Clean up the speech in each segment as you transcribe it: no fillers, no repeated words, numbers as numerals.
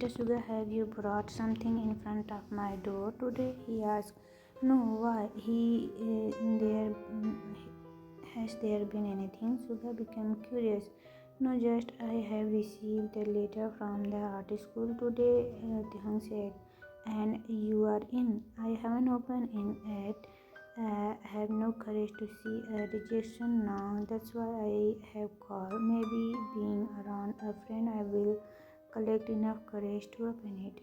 Mr. Sugar, have you brought something in front of my door today? He asked. No, why? There has there been anything? Suga became curious. No, just I have received a letter from the art school today, Taehyung said. And you are in. I haven't opened in yet. Have no courage to see a rejection now. That's why I have called. Maybe being around a friend, I will collect enough courage to open it.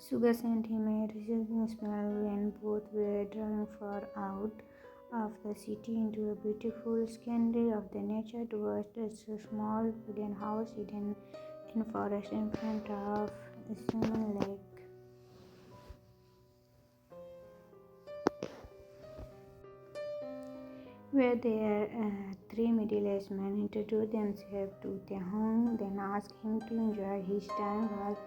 Sugar sent him a refreshing smell when both were driving far out of the city into a beautiful scenery of the nature towards a small wooden house hidden in forest in front of a swimming lake. Where there three middle-aged men introduced themselves to Taehyung, then asked him to enjoy his time while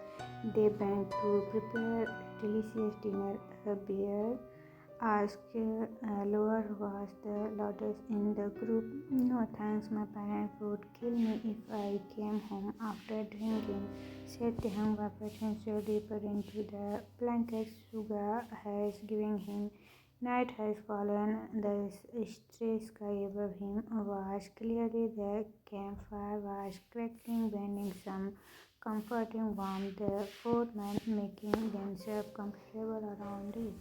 they bent to prepare a delicious dinner. A bear asked Lower was the loudest in the group. No thanks, my parents would kill me if I came home after drinking, said Taehyung by putting deeper into the blankets Suga has given him. Night has fallen. The stray sky above him was clearly the campfire was crackling, bending some comforting warmth. The four men making themselves comfortable around it.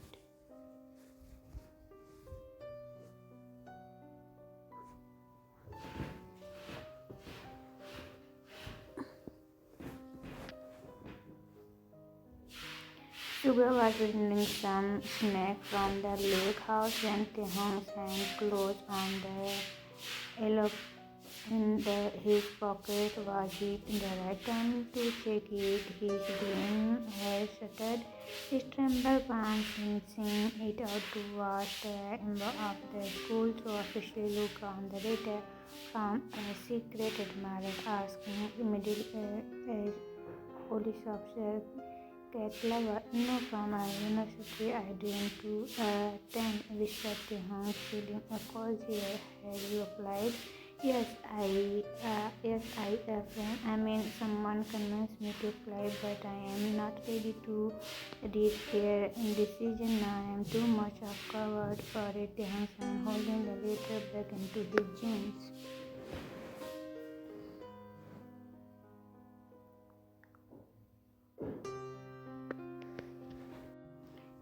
Sugar was returning some snack from the lake house when Taehyung's hand closed on the envelope his pocket. Was it the right time to check it? His brain had shuttered. His trembled palms pinching it out towards the emblem of the school to officially look on the letter from a secret admirer asking middle-aged police officer cat lover. No, from a university I dreamed to attend, whispered Taehyung, feeling a cozy air. Have you applied? Yes, I mean, someone convinced me to apply, but I am not ready to read their decision now. I am too much of coward for it. Taehyung sang, holding the letter back into his jeans.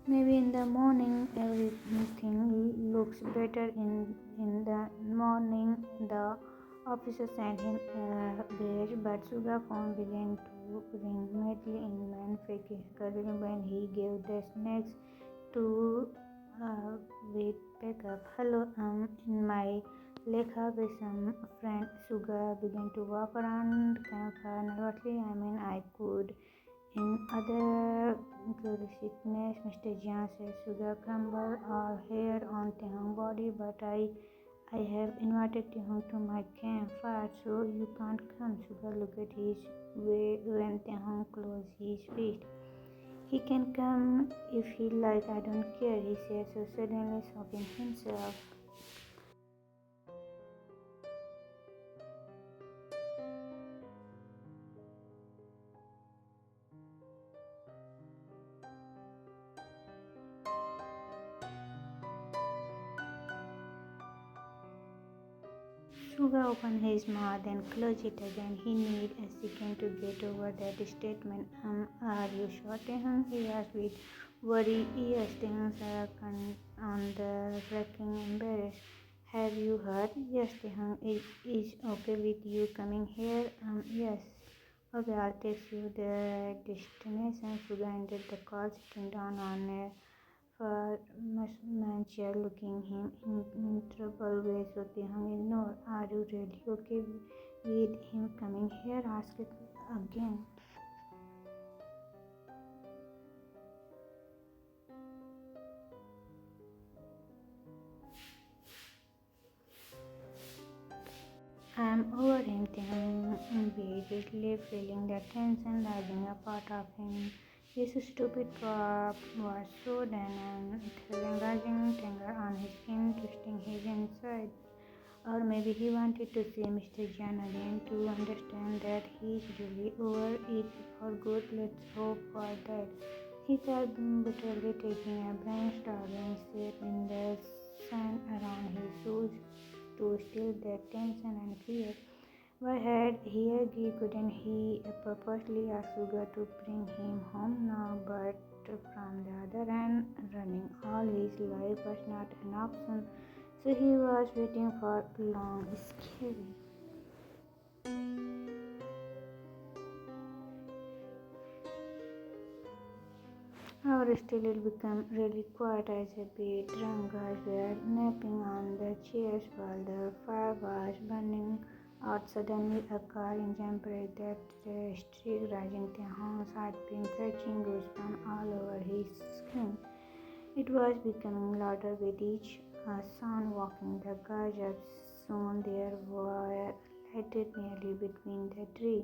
Maybe in the morning everything looks better. In the morning, the officer sent him a badge, but Suga's phone began to ring madly in manufacturing when he gave the snacks to wait back up. Hello, in my lake house with some friend. Suga began to walk around campfire nervously. I mean, I could. In other curiosities, Mr. Jian said Sugar crumbled her hair on Taehyung's body, but I have invited Taehyung to my campfire, so you can't come. Sugar looked at his way when Taehyung closed his fist. He can come if he likes, I don't care, he said, so suddenly stopping himself. Suga opened his mouth and closed it again. He needed a second to get over that statement. Are you sure, Taehyung? He asked with worry. Yes, things are on the wrecking embarrassed. Have you heard? Yes, Taehyung. Is okay with you coming here? Yes. Okay, I'll text you the destination. Suga entered the car, sitting down on a chair, looking him in trouble way. So Taehyung ignored. Are you really okay with him coming here? Asked again. I'm over him, Taehyung begrudgingly, feeling the tension rising a part of him. His stupid prop was so thin and throwing rising anger on his skin, twisting his inside. Or maybe he wanted to see Mr. Jan again to understand that he's really over it for good. Let's hope for that. He thought bitterly, taking a brainstorming seat in the sand around his shoes to still that tension and fear. Why had couldn't he purposely ask Sugar to bring him home now? But from the other hand, running all his life was not an option. So he was waiting for long, scary. However, still it became really quiet as a bit. Drunk guys were napping on the chairs while the fire was burning out. Suddenly, a car engine braked that streak, rising Taehyung's heartbeat, fetching goosebumps all over his skin. It was becoming louder with each sound, walking the guys up. Soon there were lighted nearly between the tree.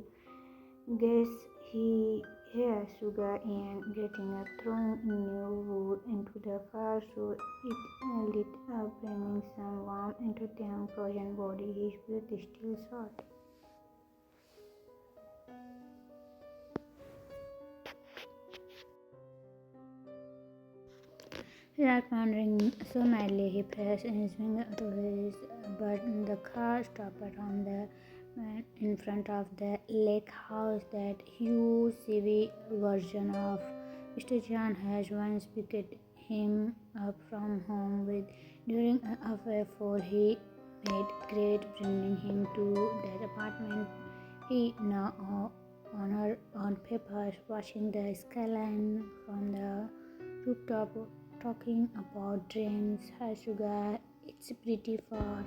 Guess he heard Sugar and getting up, throwing new wood into the fire so it lit up, bringing some warmth into Taehyung's frozen body. His breath still short. Without wondering, so madly he pressed his finger to his but the car stopped around the in front of the lake house. That huge CV version of Mr. John has once picked him up from home with during a affair for he made great bringing him to that apartment. He now honor on papers, watching the skyline from the rooftop, talking about dreams. Hi Sugar, it's pretty far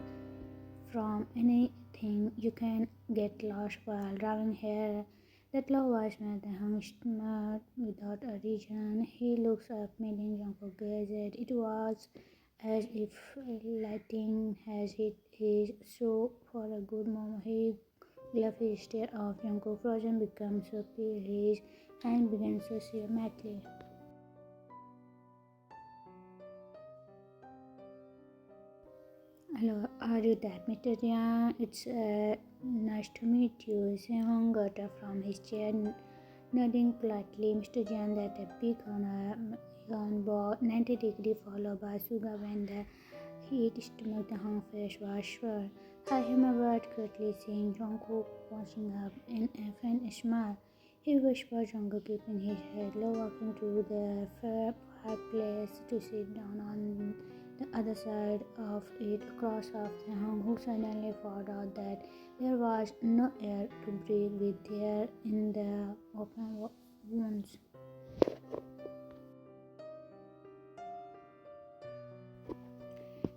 from anything you can get lost while driving here. That love voice made him smart without a reason. He looks up, meeting Jungkook gazed. It was as if lighting has hit his soul for a good moment. He left his stare of Jungkook frozen, became so pale. His hand began to see madly. Hello, are you that Mr. Yang? It's nice to meet you. Taehyung got up from his chair, nodding politely. Mr. Yang that a peek on board 90-degree, followed by Suga when the heat stomach Taehyung's face was sure. Hi, him about quickly seeing Jungkook watching up in a faint smile. He whispered Jungkook, keeping his head low, walking to the fireplace to sit down on the other side of it, across of Taehyung, who suddenly found out that there was no air to breathe with there in the open wounds.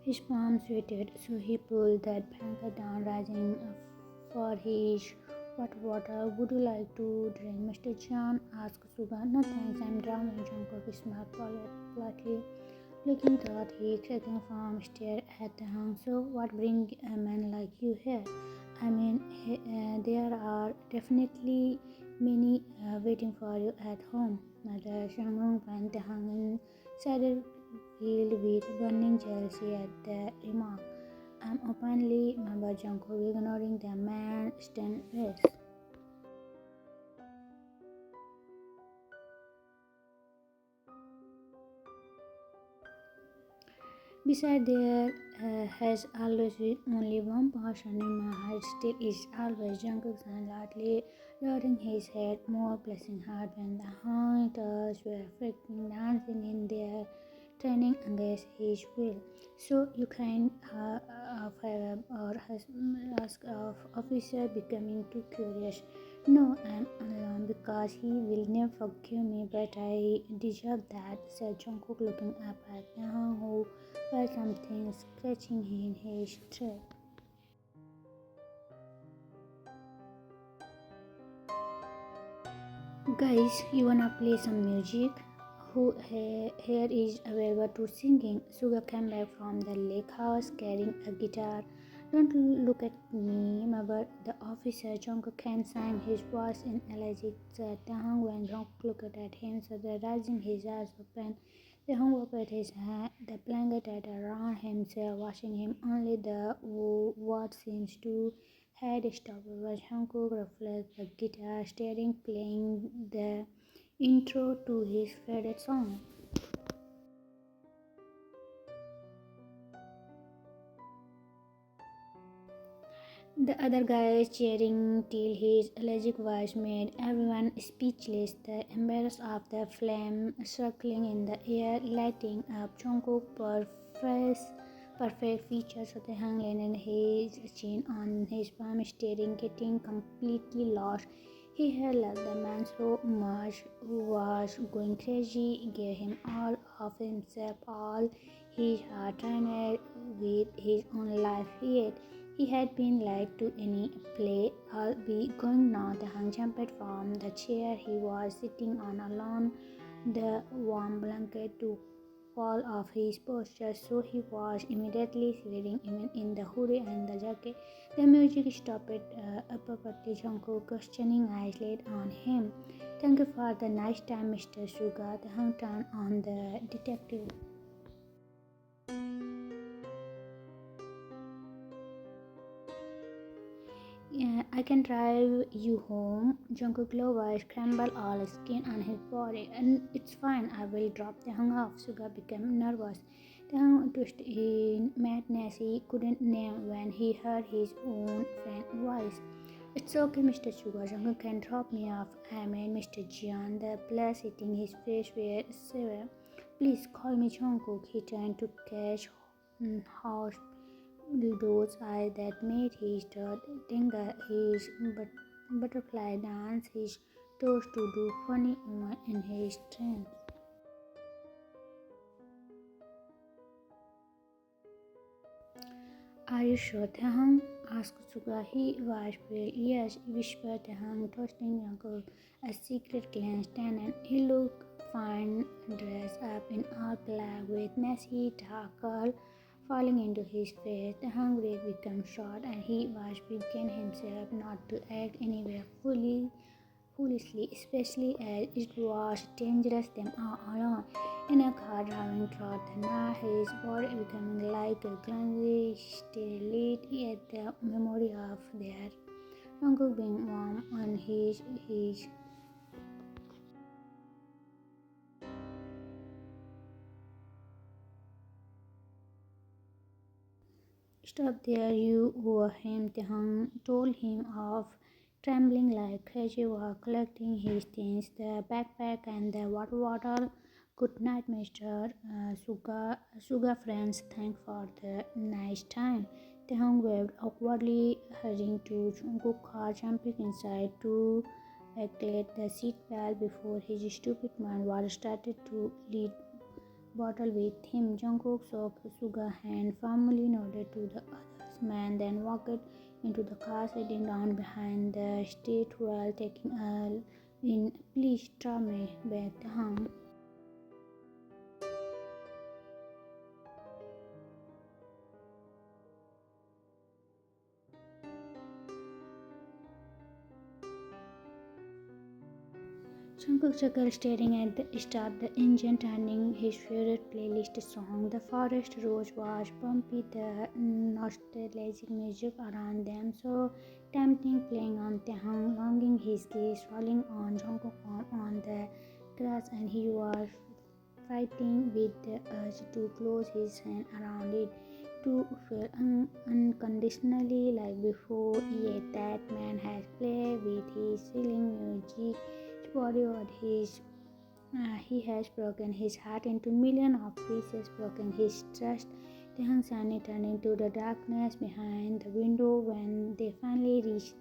His palms sweated, so he pulled that blanket down, rising for his hot water. Would you like to drink, Mr. Chan? Asked Suga. No thanks, I'm drowning. Jungkook smiled politely. Looking thought he cracking from stare at Taehyung. So what brings a man like you here? I mean, there are definitely many waiting for you at home. Mother Jungkook and Taehyung sided filled with burning jealousy at the remark. I'm openly Mother Jungkook, ignoring the man's stern face. Besides, there has always been only one person in my heart. Still is always Jungkook and lightly nodding his head, more blessing heart when the hunters were freaking dancing in their training against his will. So you kind of have or has ask of officer becoming too curious. No, I'm alone because he will never forgive me, but I deserve that, said Jungkook, looking up at Taehyung, who felt something scratching in his throat. Guys, you wanna play some music? Who here is available to singing? Suga came back from the lake house carrying a guitar. Don't look at me, but the officer Jungkook can sing. His voice in allergic said Taehyung when Jungkook looked at him, so raising his eyes open. Taehyung wrapped the blanket around himself, watching him. Only the what seems to had stopped was Jungkook reflected the guitar, staring, playing the intro to his favorite song. The other guys cheering till his allergic voice made everyone speechless. The embers of the flame circling in the air, lighting up Jungkook's perfect features. Taehyung landed his chin on his palm, staring, getting completely lost. He had loved the man so much, who was going crazy, gave him all of himself, all his heart, trained with his own life. Yet he had been lied to any play. I'll be going now. The hung jumped from the chair he was sitting on alone, the warm blanket to fall off his posture, so he was immediately sweating even in the hoodie and the jacket. The music stopped abruptly. Jungkook questioning eyes laid on him. Thank you for the nice time, Mr. Suga. The hung turned on the detective. Yeah, I can drive you home. Jungkook lowered, scrambled all skin on his body, and it's fine. I will drop the hung off. Suga became nervous. The hung twisted in madness he couldn't name when he heard his own friend's voice. It's okay, Mr. Suga. Jungkook can drop me off. I mean, Mr. Jian. The blood hitting his face were severe. Please call me Jungkook. He turned to catch horse those eyes that made his throat tingle, his butterfly dance, his toes to do funny in his trance. Are you sure, Taehyung? Asked Suga. He was pale. Yes, whispered Taehyung, toasting Jungkook a secret glance. And he looked fine, dressed up in all black with messy dark curl falling into his face. Taehyung breath became short, and he was begging himself not to act anywhere foolishly, especially as it was dangerous them all alone. In a car driving through the night, his body becoming like a clumsy stellate at the memory of their uncle being warm on his stop there, you owe him, Taehyung told him off, trembling like crazy while collecting his things, the backpack and the water bottle. Good night, Mr. Suga friends. Thanks for the nice time. Taehyung waved awkwardly, hurrying to Jungkook's car, jumping inside to activate the seat belt before his stupid mind was started to lead bottle with him. Jungkook shook Suga's hand, firmly nodded to the other man, then walked into the car, sitting down behind the steering wheel, taking a in. Please draw me back the hum. Jungkook chuckled, staring at the start the engine, turning his favorite playlist song. The forest rose was bumpy, the nostalgic music around them so tempting, playing on Taehyung, longing his gaze falling on Jungkook's arm on the grass, and he was fighting with the urge to close his hand around it, to feel unconditionally like before. Yet that man has played with his feeling music, his body, or he has broken his heart into millions of pieces, broken his trust. Taehyung suddenly turned into the darkness behind the window. When they finally reached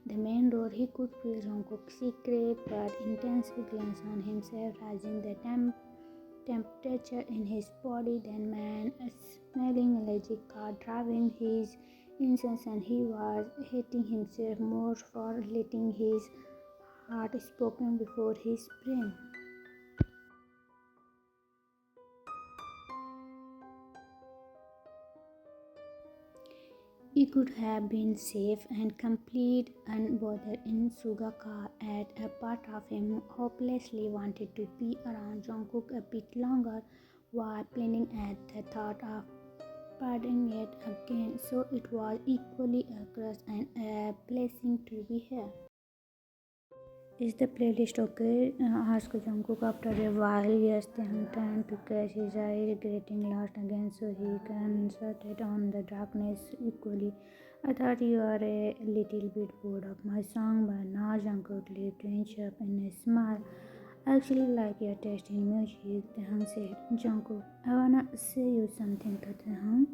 the main road, he could feel Jungkook's secret but intense glance on himself, rising the temperature in his body. Then man, smelling allergic car driving his incense, and he was hating himself more for letting his heart spoken before his brain. He could have been safe and complete unbothered in Suga car. At a part of him hopelessly wanted to be around Jungkook a bit longer, was pleading at the thought of parting it again, so it was equally a curse and a blessing to be here. Is the playlist okay? Asked Jungkook after a while. Yes, Taehyung turned to catch his eye, regretting lost again, so he concentrated on the darkness equally. I thought you are a little bit bored of my song by now, Jungkook lipped inch up in a smile. I actually like your taste in music, Taehyung said. Jungkook, I wanna say you something to Taehyung.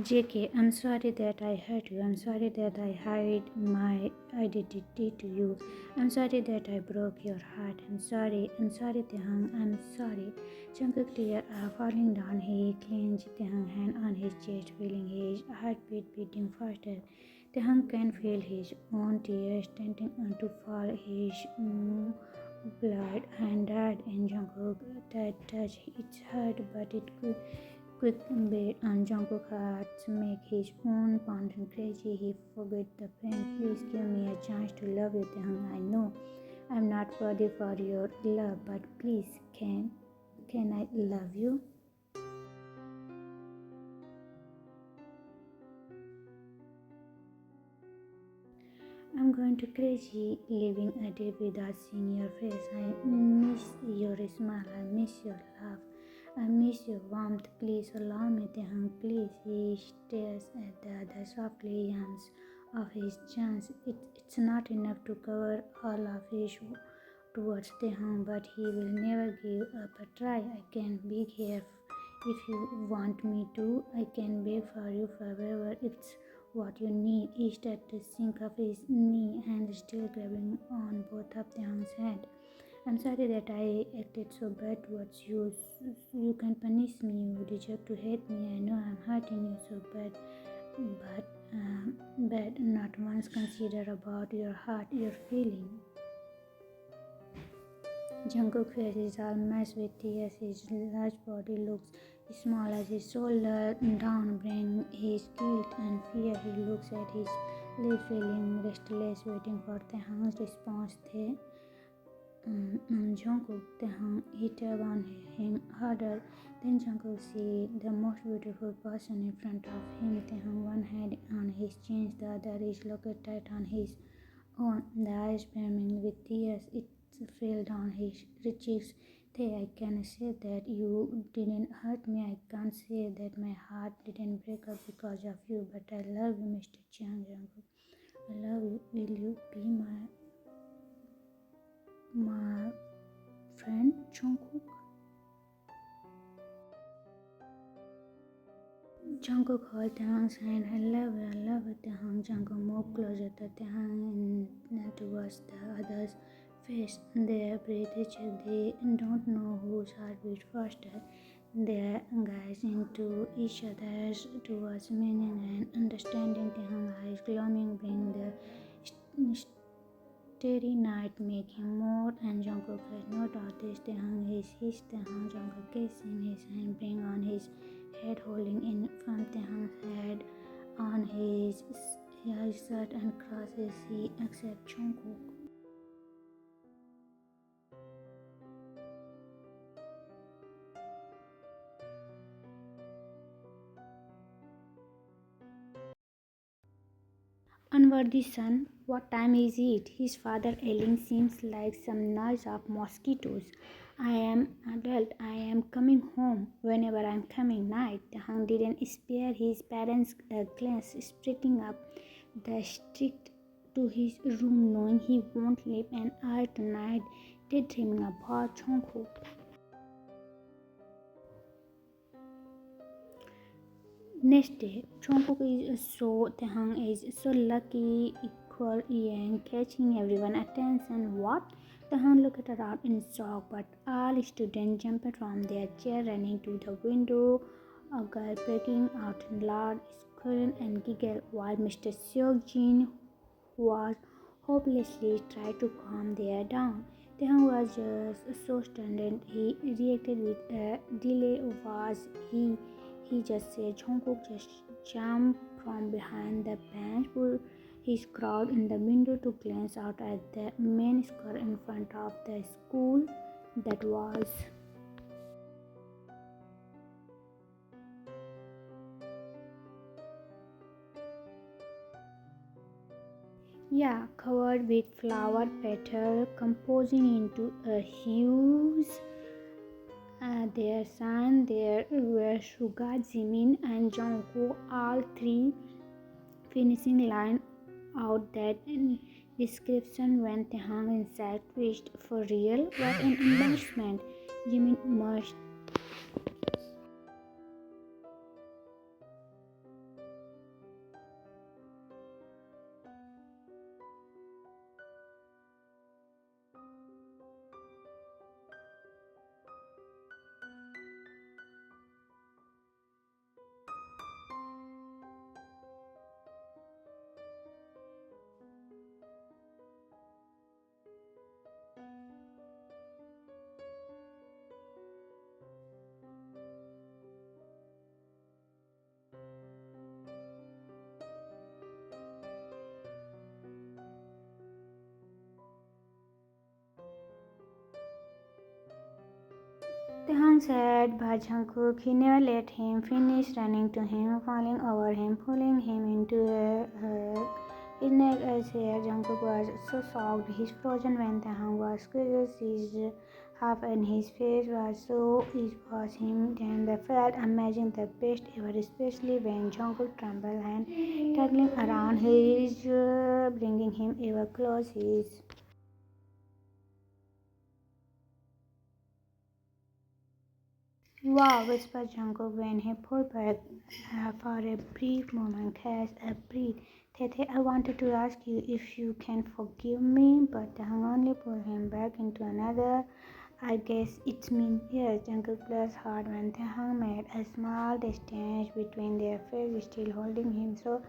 JK, I'm sorry that I hurt you. I'm sorry that I hid my identity to you. I'm sorry that I broke your heart. I'm sorry, Taehyung. I'm sorry. Jungkook tears are falling down. He clenched Taehyung's hand on his chest, feeling his heartbeat beating faster. Taehyung can feel his own tears starting to fall. His blood and died in Jungkook. That touch, it hurt, but it could. Quick bait on Jungkook had to make his own pounding crazy. He forgot the pain. Please give me a chance to love you, Taehyung. I know I'm not worthy for your love, but please, can I love you? I'm going to crazy living a day without seeing your face. I miss your smile. I miss your laugh. I miss your warmth. Please allow me, Taehyung. Please. He stares at the other softly, yawns of his chance. It's not enough to cover all of his towards Taehyung, but he will never give up a try. I can be here if you want me to. I can beg for you forever. It's what you need. He started to sink of his knee and still grabbing on both of Taehyung's hand. I'm sorry that I acted so bad towards you. You can punish me. You deserve to hate me. I know I'm hurting you so bad, but not once consider about your heart, your feeling. Jungkook's face is all messed with tears. His large body looks small as his shoulder down bring his guilt and fear. He looks at his lips, feeling restless, waiting for Taehyung's response. Jungkook, Taehyung, he tugged on him harder. Then Jungkook see the most beautiful person in front of him. Taehyung, one hand on his chin, the other is locked tight on his own. The eyes brimming with tears, it fell down his cheeks. Tae, I can say that you didn't hurt me. I can't say that my heart didn't break up because of you. But I love you, Mr. Chiang Jungkook. I love you. Will you be my friend, Jungkook? Jungkook held Taehyung's hand. I love you, Taehyung. Jungkook moved closer to Taehyung and towards the other's face. Their breath checked. They don't know whose heart beat faster. Their gaze into each other's towards meaning and understanding. Taehyung's eyes glowing bring the starry night make him more, and Jungkook has no doubt this. Taehyung is his. Taehyung, Jungkook kissing his hand, bring on his head, holding in from Taehyung's head on his shirt and crosses. He accepts Jungkook. Unworthy son, what time is it? His father yelling seems like some noise of mosquitoes. I am adult. I am coming home whenever I am coming. Night. Taehyung didn't spare his parents a glance, sprinting up the street to his room, knowing he won't sleep an hour tonight, daydreaming about Jungkook. Next day, Jungkook is so Taehyung is so lucky, equal young, catching everyone's attention. What? Taehyung looked around in shock, but all students jumped from their chair, running to the window. A girl breaking out in loud squeal and giggle, while Mr. Seokjin was hopelessly tried to calm their down. Taehyung was just so stunned. He reacted with a delay. Was he just said Jungkook just jumped from behind the bench, pulled He crawled in the window to glance out at the main square in front of the school that was covered with flower petals composing into a huge their son. There were Suga, Jimin, and Jungkook, all three finishing line out that description when Taehyung inside wished for real. What an embarrassment! Jimin must. Taehyung said by Jungkook. He never let him finish, running to him, falling over him, pulling him into a hug. His neck as hair. Jungkook was so shocked. He's frozen when Taehyung was squeezed his half and his face was so it was him. Then they felt amazing, the best ever, especially when Jungkook trembled and tugging around his bringing him ever closer. Wow, whispered Jungkook when he pulled back for a brief moment. Catch a breath. Tete, I wanted to ask you if you can forgive me, but Taehyung only pulled him back into another. I guess it's me. Yes, Jungkook blushed hard when Taehyung made a small distance between their faces, still holding him. So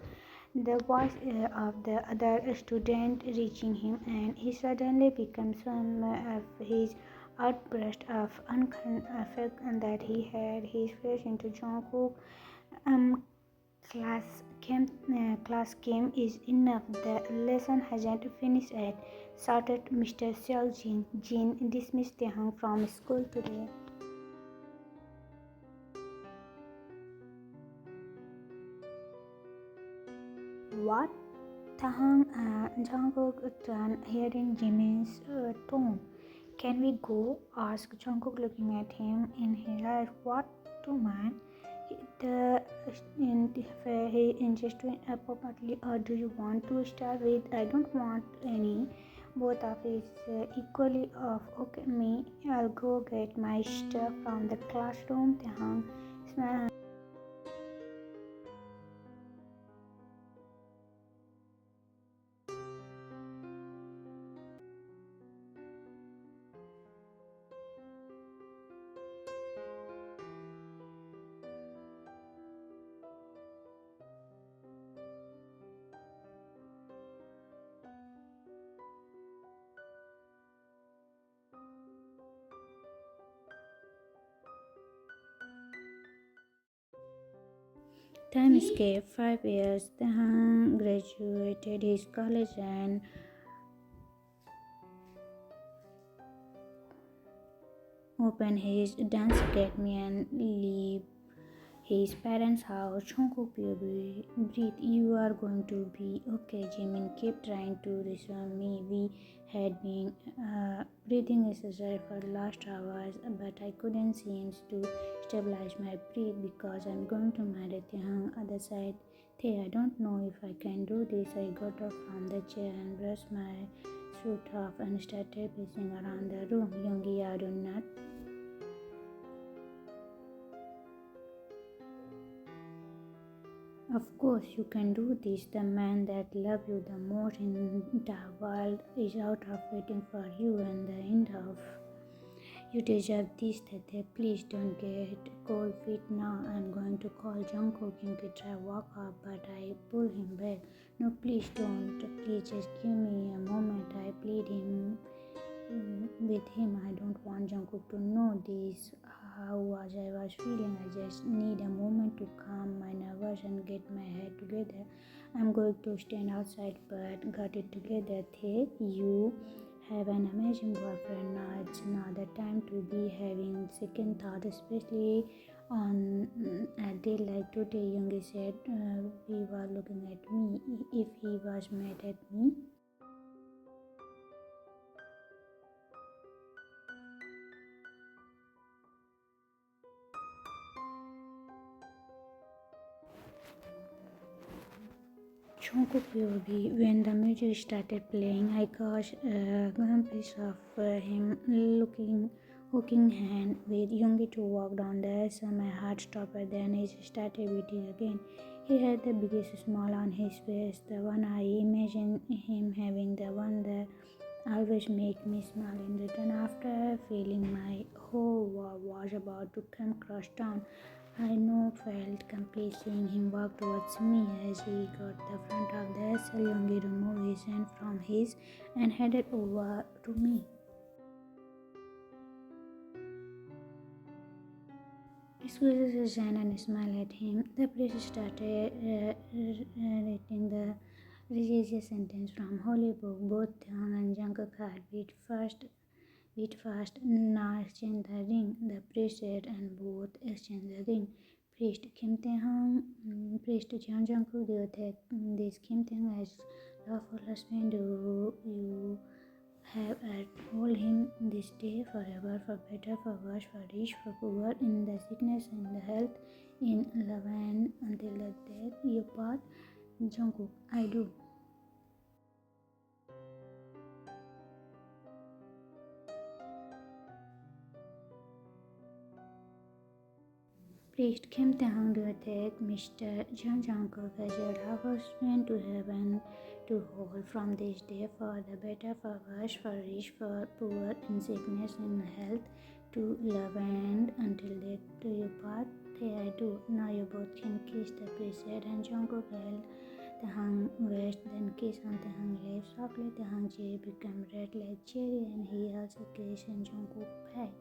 the voice of the other student reaching him, and he suddenly became some of his outburst of affection that he had his face into Jungkook. Um, class came is enough. The lesson hasn't finished yet, shouted Mr. Seoljin. Jin dismissed Taehyung from school today. What? Jungkook turned, hearing Jimin's tone. Can we go? Asked Jungkook, looking at him in his eyes. What to man? The he insisted appropriately. Or do you want to start with? I don't want any. Both of us equally off. Okay, me. I'll go get my stuff from the classroom. Taehyung smiled. Time escaped 5 years. Taehyung graduated his college and opened his dance academy and leave his parents' house. Jungkook breathe. You are going to be okay. Jimin kept trying to reassure me. We had been breathing exercise for the last hours, but I couldn't seem to stabilize my breath because I'm going to marry Taehyung. Other side, I don't know if I can do this. I got up from the chair and brushed my suit off and started pacing around the room. Yoongi, I do not. Of course, you can do this. The man that loves you the most in the world is out of waiting for you, and the end of you deserve this. That please don't get cold feet now. I'm going to call Jungkook. Yoongi try walk up, but I pull him back. No, please don't. Please just give me a moment. I plead him with him. I don't want Jungkook to know this. how I was feeling. I just need a moment to calm my nerves and get my head together. I'm going to stand outside, but got it together. Hey, you have an amazing boyfriend. Now it's not the time to be having second thoughts, especially on a day like today. Young said he was looking at me. If he was mad at me. Jungkook will be when the music started playing. I caught a glimpse of him hooking hand with Yoongi to walk down the so my heart stopped. Then it started beating again. He had the biggest smile on his face, the one I imagined him having, the one that always make me smile in return. After feeling my whole world was about to come crash down, I know felt complete seeing him walk towards me. As he got the front of the Yoongi removed his hand from his and headed over to me. Squeezes his hand and smiled at him. The priest started reading the religious sentence from Holy Book. Both Taehyung and Jungkook had beat fast. Now exchange the ring, the priest said, and both exchanged the ring. Priest Jeon Jungkook, do you take this Kim Taehyung as lawful husband? Do you have hold him this day forever, for better, for worse, for rich, for poor, in the sickness and the health, in love and until the death you part? Jungkook, I do. Priest Kim Taehyung, do you take Mr. Jeon Jungkook as your husband to heaven to hold from this day, for the better, for worse, for rich, for poor, in sickness and health, to love and until death do you part? Hey, I do. Now you both can kiss, the priest said, and Jungkook held Taehyung waist, then kissed on Taehyung lips. Softly Taehyung cheek became red like cherry, and he also kissed and Jungkook back.